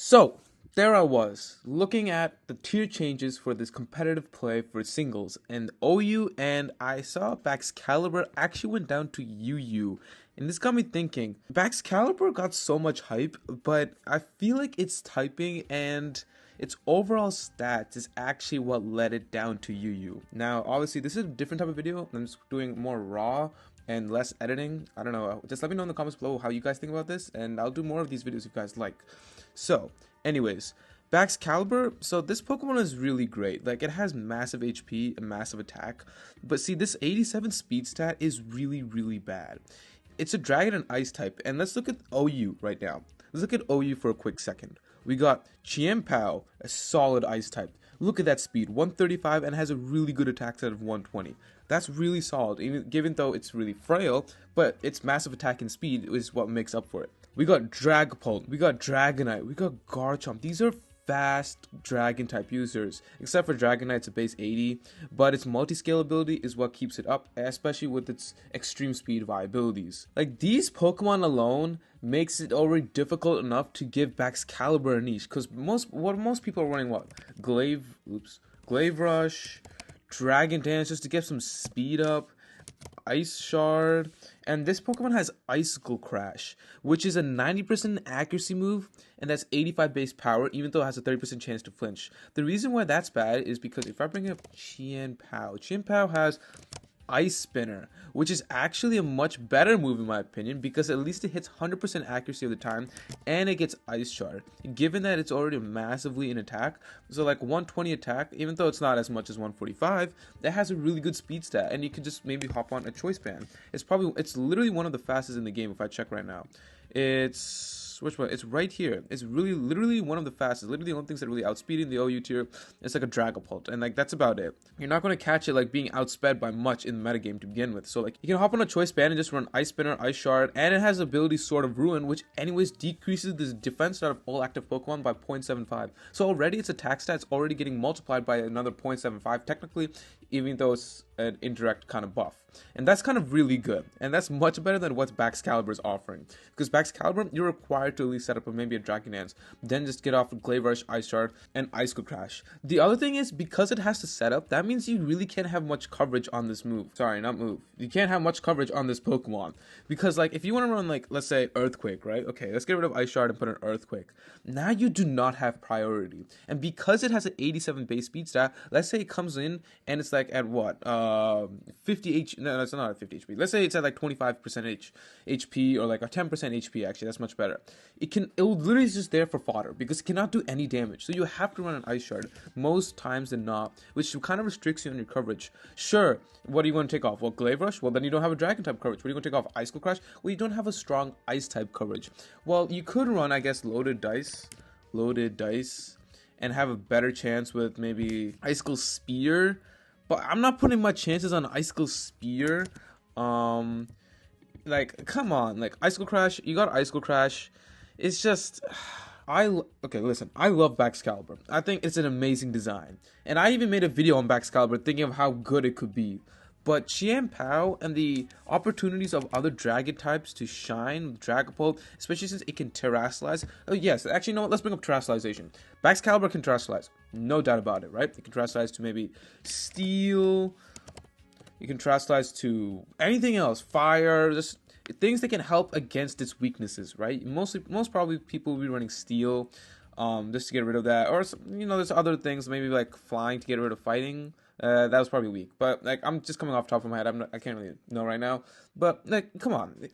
So, there I was, looking at the tier changes for this competitive play for singles and OU, and I saw Baxcalibur actually went down to UU. And this got me thinking, Baxcalibur got so much hype, but I feel like its typing and its overall stats is actually what led it down to UU. Now, obviously, this is a different type of video. I'm just doing more raw and less editing. I don't know. Just let me know in the comments below how you guys think about this, and I'll do more of these videos if you guys like. So, anyways, Baxcalibur, so this Pokemon is really great. Like, it has massive HP and massive attack. But see, this 87 speed stat is really, really bad. It's a Dragon and Ice type. And let's look at OU right now. Let's look at OU for a quick second. We got Chiempao, a solid Ice type. Look at that speed, 135, and has a really good attack stat of 120. That's really solid, even given though it's really frail, but its massive attack and speed is what makes up for it. We got Dragapult, we got Dragonite, we got Garchomp. These are fast dragon type users, except for Dragonite's a base 80, but its multi-scale ability is what keeps it up, especially with its extreme speed viabilities. Like, these Pokemon alone makes it already difficult enough to give Baxcalibur a niche, because most people are running what? Glaive Rush, Dragon Dance just to get some speed up, Ice Shard, and this Pokemon has Icicle Crash, which is a 90% accuracy move, and that's 85 base power, even though it has a 30% chance to flinch. The reason why that's bad is because if I bring up Chiempao has Ice Spinner, which is actually a much better move in my opinion, because at least it hits 100% accuracy of the time, and it gets Ice Shard, given that it's already massively in attack. So like 120 attack, even though it's not as much as 145, that has a really good speed stat, and you can just maybe hop on a choice band. It's literally one of the fastest in the game if I check right now. Which one? It's right here. It's really, literally one of the fastest. Literally the only things that really outspeed in the OU tier. It's like a Dragapult, and like that's about it. You're not going to catch it like being outsped by much in the metagame to begin with. So like you can hop on a choice band and just run Ice Spinner, Ice Shard, and it has the ability Sword of Ruin, which anyways decreases the defense out of all active Pokemon by 0.75. So already its attack stats already getting multiplied by another 0.75 technically, even though it's an indirect kind of buff. And that's kind of really good. And that's much better than what Baxcalibur is offering. Because Baxcalibur, you're required to at least set up maybe a Dragon Dance, then just get off with Glaive Rush, Ice Shard, and Icicle Crash. The other thing is, because it has to set up, that means you really can't have much coverage on this move. Sorry, not move. You can't have much coverage on this Pokemon. Because like, if you want to run like, let's say Earthquake, right? Okay, let's get rid of Ice Shard and put an Earthquake. Now you do not have priority. And because it has an 87 base speed stat, let's say it comes in and it's like at what? 50 H. No, it's not at 50 HP. Let's say it's at like 25% HP or like a 10% HP. Actually, that's much better. It will literally just there for fodder because it cannot do any damage. So you have to run an Ice Shard most times than not, which kind of restricts you on your coverage. Sure, what are you going to take off? Well, Glaive Rush? Well, then you don't have a Dragon type coverage. What are you going to take off? Icicle Crash? Well, you don't have a strong Ice type coverage. Well, you could run, I guess, loaded dice, and have a better chance with maybe Icicle Spear. But I'm not putting my chances on Icicle Spear. Like, come on. Like, Icicle Crash, you got Icicle Crash. It's just... Okay, listen. I love Baxcalibur. I think it's an amazing design. And I even made a video on Baxcalibur thinking of how good it could be. But Chiempao and the opportunities of other dragon types to shine with Dragapult, especially since it can terrasilize. Oh yes, actually no, let's bring up terrasalization. Baxcalibur can terrasilize, no doubt about it, right? It can terrasilize to maybe steel. You can terrasilize to anything else, fire, just things that can help against its weaknesses, right? Most probably people will be running steel, just to get rid of that, or you know, there's other things, maybe like flying to get rid of fighting. That was probably weak, but like I'm just coming off the top of my head. I can't really know right now. But like, come on,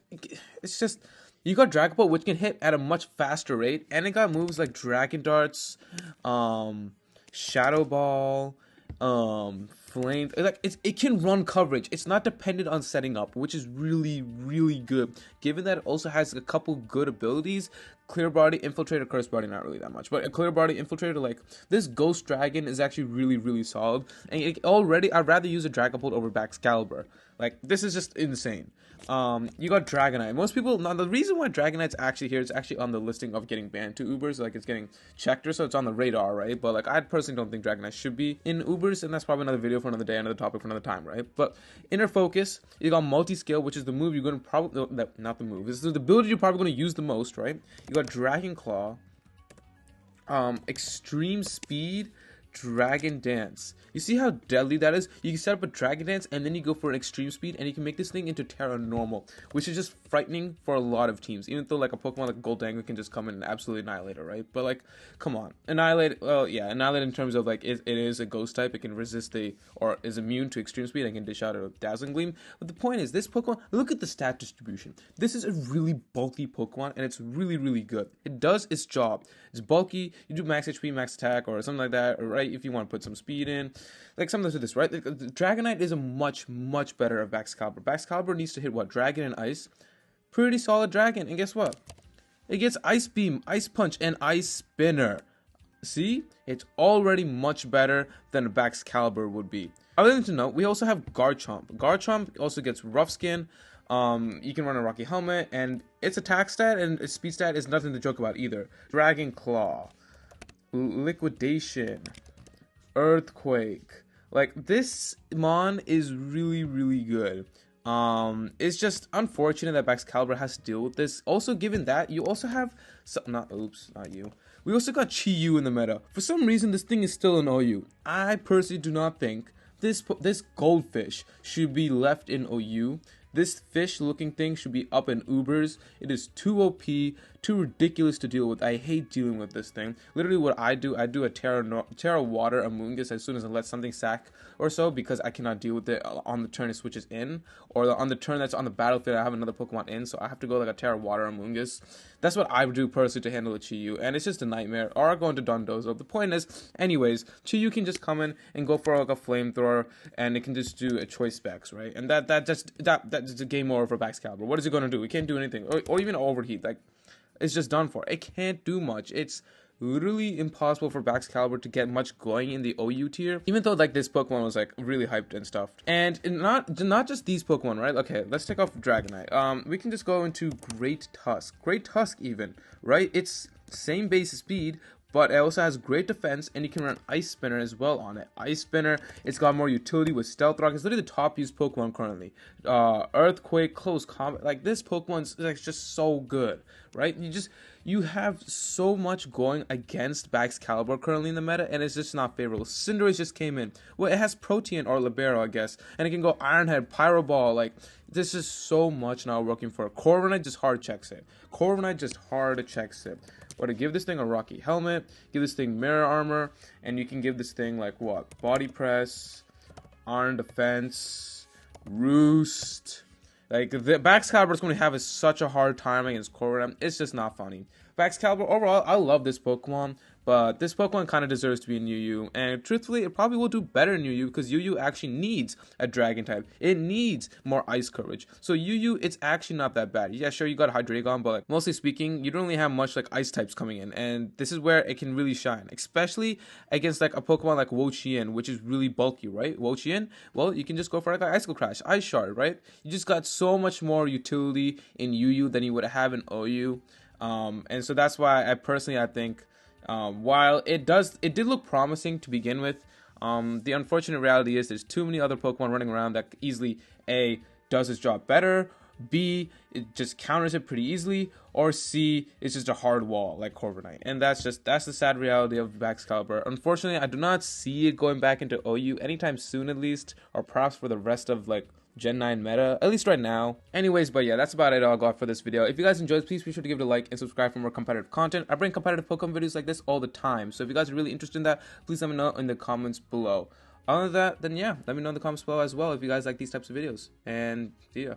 it's just you got Dragapult, which can hit at a much faster rate, and it got moves like Dragon Darts, Shadow Ball, Flame. Like it can run coverage. It's not dependent on setting up, which is really, really good. Given that it also has a couple good abilities. Clear Body, Infiltrator, Curse Body, not really that much. But a Clear Body, Infiltrator, like, this Ghost Dragon is actually really, really solid. And already, I'd rather use a Dragapult over Baxcalibur. Like, this is just insane. You got Dragonite. Most people, now the reason why Dragonite's actually here is actually on the listing of getting banned to Ubers. Like, it's getting checked, so it's on the radar, right? But, like, I personally don't think Dragonite should be in Ubers, and that's probably another video for another day, another topic for another time, right? But Inner Focus, you got Multi-Scale, which is the move you're going to probably, not the move, this is the ability you're probably going to use the most, right? You got Dragon Claw, extreme speed dragon dance. You see how deadly that is? You can set up a dragon dance and then you go for an extreme speed and you can make this thing into Terra normal, which is just frightening for a lot of teams, even though like a Pokemon like Goldango can just come in and absolutely annihilate it, right? But like, come on, annihilate. Well, yeah, annihilate in terms of like it is a ghost type. It can resist or is immune to extreme speed and can dish out a dazzling gleam. But the point is, this Pokemon, look at the stat distribution. This is a really bulky Pokemon and it's really good. It does its job. It's bulky. You do max HP, max attack, or something like that, right? If you want to put some speed in, like something to this, right? The Dragonite is a much better of Baxcalibur. Baxcalibur needs to hit what? Dragon and Ice. Pretty solid Dragon, and guess what? It gets Ice Beam, Ice Punch, and Ice Spinner. See? It's already much better than a Baxcalibur would be. Other than to note, we also have Garchomp. Garchomp also gets Rough Skin. You can run a Rocky Helmet, and its attack stat and its speed stat is nothing to joke about either. Dragon Claw, Liquidation, Earthquake. Like, this Mon is really good. It's just unfortunate that Baxcalibur has to deal with this. Also, given that, you also have not you. We also got Chi-Yu in the meta. For some reason, this thing is still in OU. I personally do not think this goldfish should be left in OU. This fish-looking thing should be up in Ubers. It is too OP, too ridiculous to deal with. I hate dealing with this thing. Literally, what I do a Terra Water Amoonguss as soon as I let something sack or so, because I cannot deal with it on the turn it switches in, or on the turn that's on the battlefield I have another Pokemon in, so I have to go like a Terra Water Amoonguss. That's what I do personally to handle a Chi-Yu, and it's just a nightmare. Or I go into Dondozo. The point is, anyways, Chi-Yu can just come in and go for like a flamethrower, and it can just do a choice specs, right? And that's just a game over for Baxcalibur. What is it gonna do? It can't do anything, or even overheat. Like, it's just done for. It can't do much. It's literally impossible for Baxcalibur to get much going in the OU tier, even though like this Pokemon was like really hyped and stuff. And not just these Pokemon, right? Okay, let's take off Dragonite. We can just go into Great Tusk even, right? It's same base speed, but it also has great defense, and you can run Ice Spinner as well on it. Ice Spinner, it's got more utility with Stealth Rock. It's literally the top used Pokemon currently. Earthquake, Close Combat, like this Pokemon's like just so good, right? You have so much going against Baxcalibur currently in the meta, and it's just not favorable. Cinderace just came in. Well, it has Protean or Libero, I guess, and it can go Iron Head, Pyro Ball. Like, this is so much now working for it. Corviknight just hard checks it. Or to give this thing a Rocky Helmet, give this thing Mirror Armor, and you can give this thing like what? Body Press, Iron Defense, Roost. Like, the Baxcalibur is going to have such a hard time against Corviknight. It's just not funny. Baxcalibur, overall, I love this Pokemon, but this Pokemon kind of deserves to be in UU, and truthfully, it probably will do better in UU, because UU actually needs a Dragon type. It needs more Ice coverage. So UU, it's actually not that bad. Yeah, sure, you got Hydreigon, but like, mostly speaking, you don't really have much like Ice types coming in, and this is where it can really shine, especially against like a Pokemon like Wo-Chien, which is really bulky, right? Wo-Chien, well, you can just go for like Icicle Crash, Ice Shard, right? You just got so much more utility in UU than you would have in OU. And so that's why I think, while it did look promising to begin with, the unfortunate reality is there's too many other Pokemon running around that easily A, does its job better, B, it just counters it pretty easily, or C, it's just a hard wall like Corviknight. And that's the sad reality of Baxcalibur. Unfortunately, I do not see it going back into OU anytime soon, at least, or perhaps for the rest of like Gen 9 meta, at least right now. Anyways, but yeah, that's about it all got for this video. If you guys enjoyed, please be sure to give it a like and subscribe for more competitive content. I bring competitive Pokemon videos like this all the time, so if you guys are really interested in that, please let me know in the comments below. Other than that, then yeah, let me know in the comments below as well if you guys like these types of videos. And see ya.